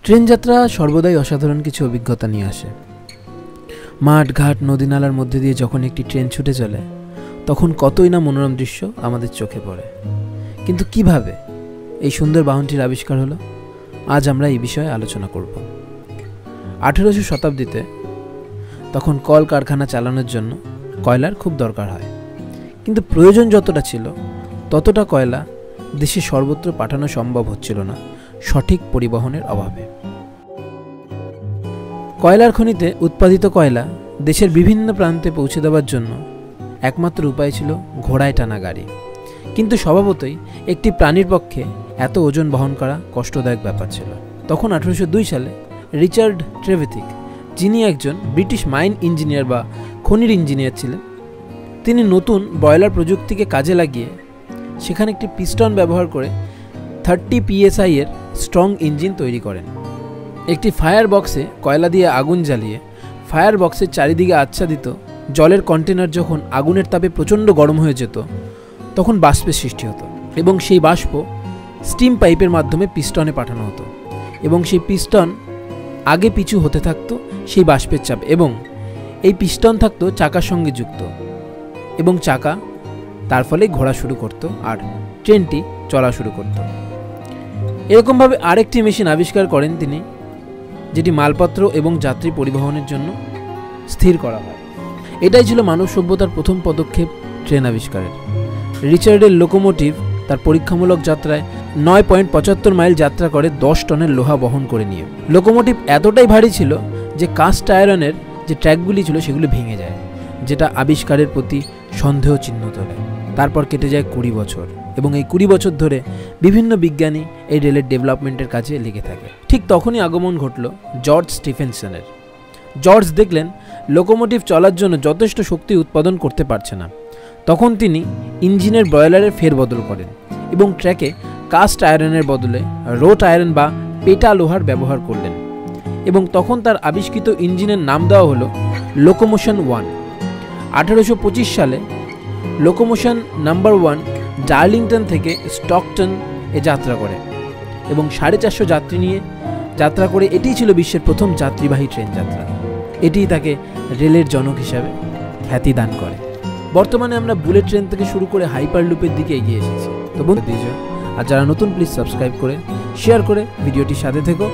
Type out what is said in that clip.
Train যাত্রা সর্বদাই অসাধারণ কিছু অভিজ্ঞতা নিয়ে আসে। মাঠ ঘাট নদী নালার মধ্যে দিয়ে যখন একটি ট্রেন ছুটে চলে তখন কতই না মনোরম দৃশ্য আমাদের চোখে পড়ে। কিন্তু কিভাবে এই সুন্দর বাহনটির আবিষ্কার হলো, আজ আমরা এই বিষয়ে আলোচনা করব। 1800 শতাব্দীতে তখন কল কারখানা চালানোর জন্য কয়লার খুব দরকার হয়, কিন্তু প্রয়োজন যতটা ছিল ততটা কয়লা দেশে সর্বত্র পাঠানো সম্ভব হচ্ছিল না সঠিক পরিবহনের অভাবে। কয়লার খনিতে উৎপাদিত কয়লা দেশের বিভিন্ন প্রান্তে পৌঁছে দেওয়ার জন্য একমাত্র উপায় ছিল ঘোড়ায় টানা গাড়ি। কিন্তু স্বভাবতই একটি প্রাণীর পক্ষে এত ওজন বহন করা কষ্টদায়ক ব্যাপার ছিল। তখন 1802 সালে রিচার্ড ট্রেভেথিক, যিনি একজন ব্রিটিশ মাইন ইঞ্জিনিয়ার বা খনির ইঞ্জিনিয়ার ছিলেন, তিনি নতুন বয়লার প্রযুক্তিকে কাজে লাগিয়ে সেখানে একটি পিস্টন ব্যবহার করে 30 PSI এর স্ট্রং ইঞ্জিন তৈরি করেন। একটি ফায়ার বক্সে কয়লা দিয়ে আগুন জ্বালিয়ে ফায়ার বক্সের চারিদিকে আচ্ছাদিত জলের কন্টেনার যখন আগুনের তাপে প্রচণ্ড গরম হয়ে যেত তখন বাষ্পের সৃষ্টি হতো এবং সেই বাষ্প স্টিম পাইপের মাধ্যমে পিস্টনে পাঠানো হতো এবং সেই পিস্টন আগে পিছু হতে থাকতো সেই বাষ্পের চাপ, এবং এই পিস্টন থাকতো চাকার সঙ্গে যুক্ত এবং চাকা তার ফলে ঘোরা শুরু করত আর ট্রেনটি চলা শুরু করত। এরকমভাবে আরেকটি মেশিন আবিষ্কার করেন তিনি, যেটি মালপত্র এবং যাত্রী পরিবহনের জন্য স্থির করা হয়। এটাই ছিল মানব সভ্যতার প্রথম পদক্ষেপ ট্রেন আবিষ্কারের। রিচার্ডের লোকোমোটিভ তার পরীক্ষামূলক যাত্রায় 9.75 মাইল যাত্রা করে 10 টনের লোহা বহন করে নিয়ে। লোকোমোটিভ এতটাই ভারী ছিল যে কাস্ট আয়রনের যে ট্র্যাকগুলি ছিল সেগুলি ভেঙে যায়, যেটা আবিষ্কারের প্রতি সন্দেহ চিহ্ন তোলে। তারপর কেটে যায় 20 বছর এবং এই 20 বছর ধরে বিভিন্ন বিজ্ঞানী এই রেলের ডেভেলপমেন্টের কাজে লেগে থাকে। ঠিক তখনই আগমন ঘটল জর্জ স্টিফেনসনের। জর্জ দেখলেন লোকোমোটিভ চলার জন্য যথেষ্ট শক্তি উৎপাদন করতে পারছে না। তখন তিনি ইঞ্জিনের ব্রয়লারের ফেরবদল করেন এবং ট্র্যাকে কাস্ট আয়রনের বদলে রোট আয়রন বা পেটা লোহার ব্যবহার করলেন এবং তখন তার আবিষ্কৃত ইঞ্জিনের নাম দেওয়া হলো লোকোমোশন 1। 1825 সালে লোকোমোশন নাম্বার 1 ডার্লিংটন থেকে স্টকটন এ যাত্রা করে এবং 450 যাত্রী নিয়ে যাত্রা করে। এটিই ছিল বিশ্বের প্রথম যাত্রীবাহী ট্রেন যাত্রা। এটিই তাকে রেলের জনক হিসাবে খ্যাতি দান করে। বর্তমানে আমরা বুলেট ট্রেন থেকে শুরু করে হাইপার লুপের দিকে এগিয়ে এসেছি। তো বন্ধু, আর যারা নতুন প্লিজ সাবস্ক্রাইব করে শেয়ার করে ভিডিওটির সাথে থেকো।